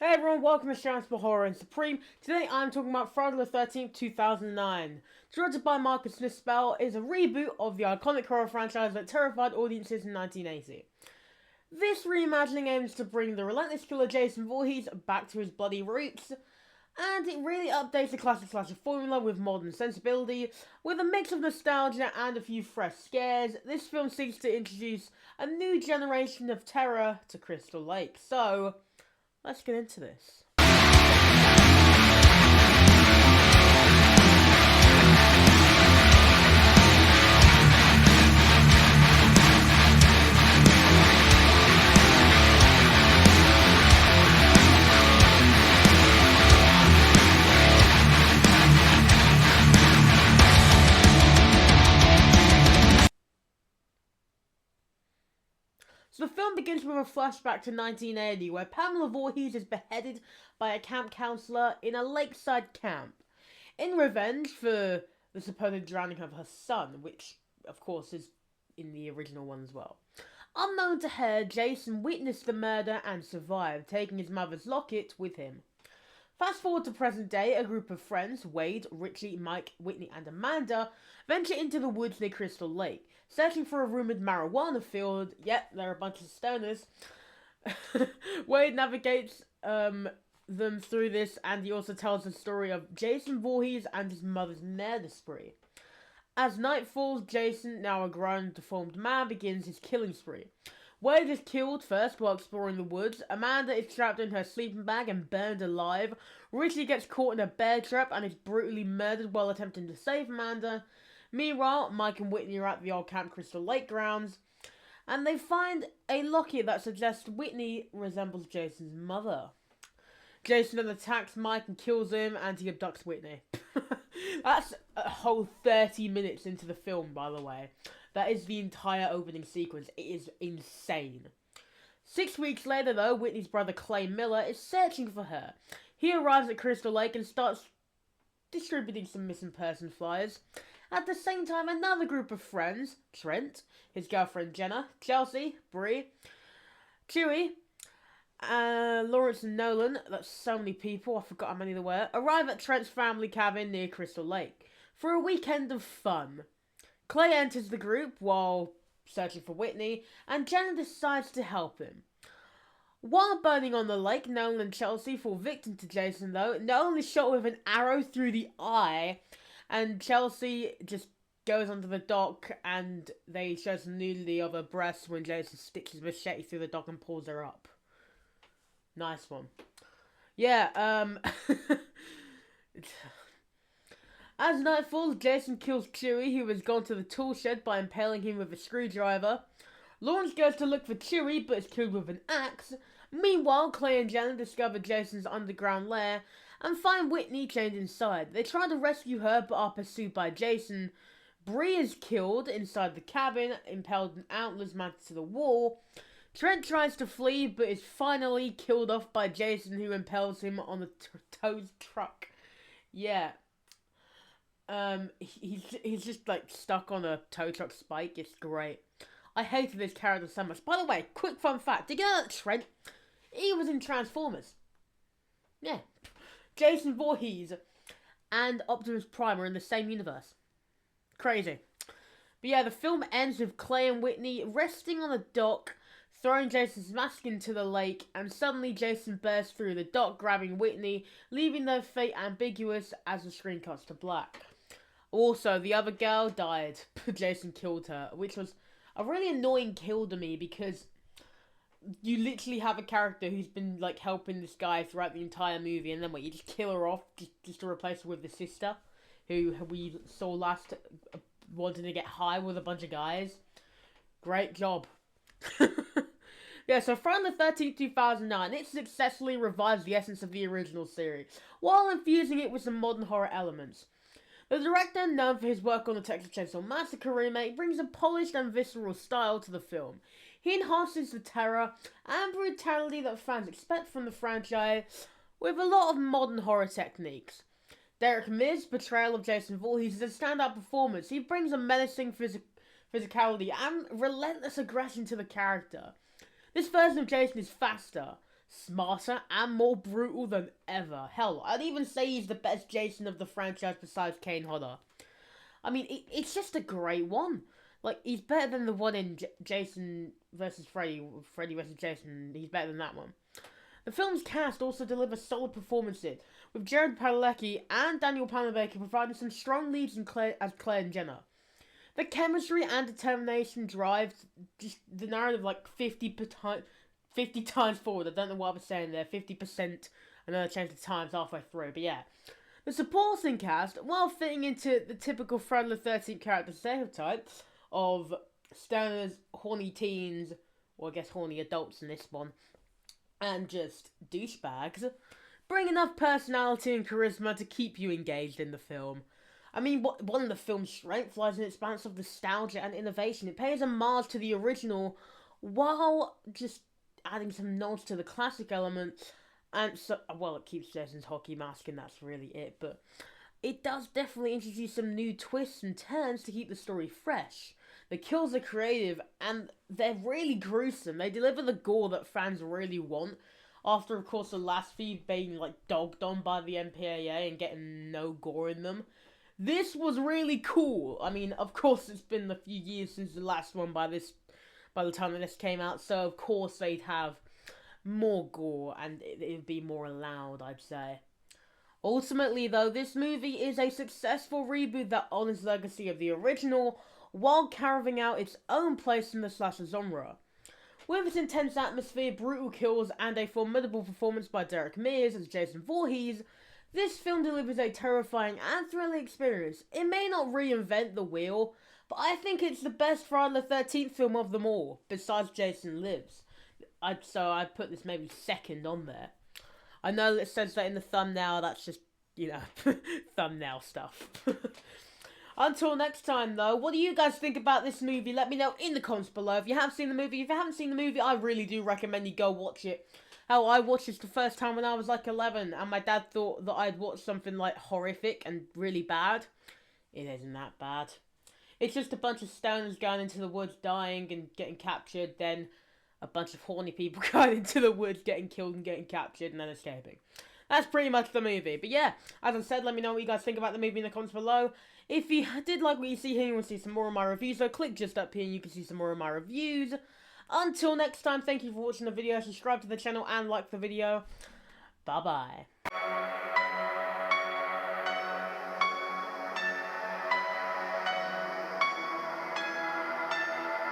Hey everyone, welcome to SheaRants for Horror and Supreme. Today I'm talking about Friday the 13th, 2009. Directed by Marcus Nispel, is a reboot of the iconic horror franchise that terrified audiences in 1980. This reimagining aims to bring the relentless killer Jason Voorhees back to his bloody roots, and it really updates the classic slasher formula with modern sensibility. With a mix of nostalgia and a few fresh scares, this film seeks to introduce a new generation of terror to Crystal Lake. So, let's get into this. So the film begins with a flashback to 1980, where Pamela Voorhees is beheaded by a camp counselor in a lakeside camp, in revenge for the supposed drowning of her son, which, of course, is in the original one as well. Unknown to her, Jason witnessed the murder and survived, taking his mother's locket with him. Fast forward to present day, a group of friends, Wade, Richie, Mike, Whitney, and Amanda, venture into the woods near Crystal Lake, searching for a rumoured marijuana field. Yep, they're a bunch of stoners. Wade navigates them through this, and he also tells the story of Jason Voorhees and his mother's murder spree. As night falls, Jason, now a grown, deformed man, begins his killing spree. Wade is killed first while exploring the woods. Amanda is trapped in her sleeping bag and burned alive. Richie gets caught in a bear trap and is brutally murdered while attempting to save Amanda. Meanwhile, Mike and Whitney are at the old Camp Crystal Lake grounds, and they find a locket that suggests Whitney resembles Jason's mother. Jason then attacks Mike and kills him, and he abducts Whitney. That's a whole 30 minutes into the film, by the way. That is the entire opening sequence. It is insane. 6 weeks later, though, Whitney's brother Clay Miller is searching for her. He arrives at Crystal Lake and starts distributing some missing person flyers. At the same time, another group of friends, Trent, his girlfriend Jenna, Chelsea, Bree, Chewie, Lawrence and Nolan, that's so many people, I forgot how many there were, arrive at Trent's family cabin near Crystal Lake for a weekend of fun. Clay enters the group while searching for Whitney, and Jenna decides to help him. While burning on the lake, Nolan and Chelsea fall victim to Jason, though. Nolan is shot with an arrow through the eye, and Chelsea just goes onto the dock, and they show some nudity of her breasts when Jason sticks his machete through the dock and pulls her up. Nice one. Yeah, As night falls, Jason kills Chewie, who has gone to the tool shed, by impaling him with a screwdriver. Lawrence goes to look for Chewie, but is killed with an axe. Meanwhile, Clay and Jenna discover Jason's underground lair and find Whitney chained inside. They try to rescue her, but are pursued by Jason. Bree is killed inside the cabin, impaled and antlers mounted to the wall. Trent tries to flee, but is finally killed off by Jason, who impels him on the towed truck. Yeah. He's just like stuck on a tow truck spike. It's great. I hated this character so much. By the way, quick fun fact. Did you know that Trent, he was in Transformers? Yeah. Jason Voorhees and Optimus Prime are in the same universe. Crazy. But yeah, the film ends with Clay and Whitney resting on a dock, throwing Jason's mask into the lake, and suddenly Jason bursts through the dock, grabbing Whitney, leaving their fate ambiguous as the screen cuts to black. Also, the other girl died. Jason killed her, which was a really annoying kill to me, because you literally have a character who's been like helping this guy throughout the entire movie, and then what, you just kill her off just to replace her with the sister, who we saw last wanting to get high with a bunch of guys. Great job. Yeah, so Friday the 13th, 2009, it successfully revives the essence of the original series, while infusing it with some modern horror elements. The director, known for his work on the Texas Chainsaw Massacre remake, brings a polished and visceral style to the film. He enhances the terror and brutality that fans expect from the franchise with a lot of modern horror techniques. Derek Mears' portrayal of Jason Voorhees is a standout performance. He brings a menacing physicality and relentless aggression to the character. This version of Jason is faster, smarter, and more brutal than ever. Hell, I'd even say he's the best Jason of the franchise besides Kane Hodder. I mean, it's just a great one. Like, he's better than the one in Jason versus Freddy, Freddy versus Jason. He's better than that one. The film's cast also delivers solid performances, with Jared Padalecki and Daniel Panabaker providing some strong leads as Claire and Jenna. The chemistry and determination drives just the narrative like 50 times forward. I don't know what I was saying there. 50%, another change of times halfway through. But yeah. The supporting cast, while fitting into the typical Friday the 13th character stereotype of stoners, horny teens, or I guess horny adults in this one, and just douchebags, bring enough personality and charisma to keep you engaged in the film. I mean, one of the film's strengths lies in its balance of nostalgia and innovation. It pays homage to the original while just adding some nods to the classic elements. And so, well, it keeps Jason's hockey mask and that's really it. But it does definitely introduce some new twists and turns to keep the story fresh. The kills are creative and they're really gruesome. They deliver the gore that fans really want. After, of course, the last few being, like, dogged on by the MPAA and getting no gore in them. This was really cool. I mean, of course, it's been a few years since the last one by the time that this came out. So, of course, they'd have more gore and it'd be more allowed, I'd say. Ultimately, though, this movie is a successful reboot that honors the legacy of the original while carving out its own place in the slasher genre. With its intense atmosphere, brutal kills, and a formidable performance by Derek Mears as Jason Voorhees, this film delivers a terrifying and thrilling experience. It may not reinvent the wheel, but I think it's the best Friday the 13th film of them all, besides Jason Lives. So I'd put this maybe second on there. I know it says that in the thumbnail, that's just, thumbnail stuff. Until next time, though, what do you guys think about this movie? Let me know in the comments below. If you have seen the movie, if you haven't seen the movie, I really do recommend you go watch it. Hell, I watched this the first time when I was like 11, and my dad thought that I'd watched something like horrific and really bad. It isn't that bad. It's just a bunch of stoners going into the woods, dying and getting captured, then a bunch of horny people going into the woods, getting killed and getting captured, and then escaping. That's pretty much the movie. But yeah, as I said, let me know what you guys think about the movie in the comments below. If you did like what you see here and you want to see some more of my reviews, so click just up here and you can see some more of my reviews. Until next time, thank you for watching the video, subscribe to the channel and like the video. Bye bye.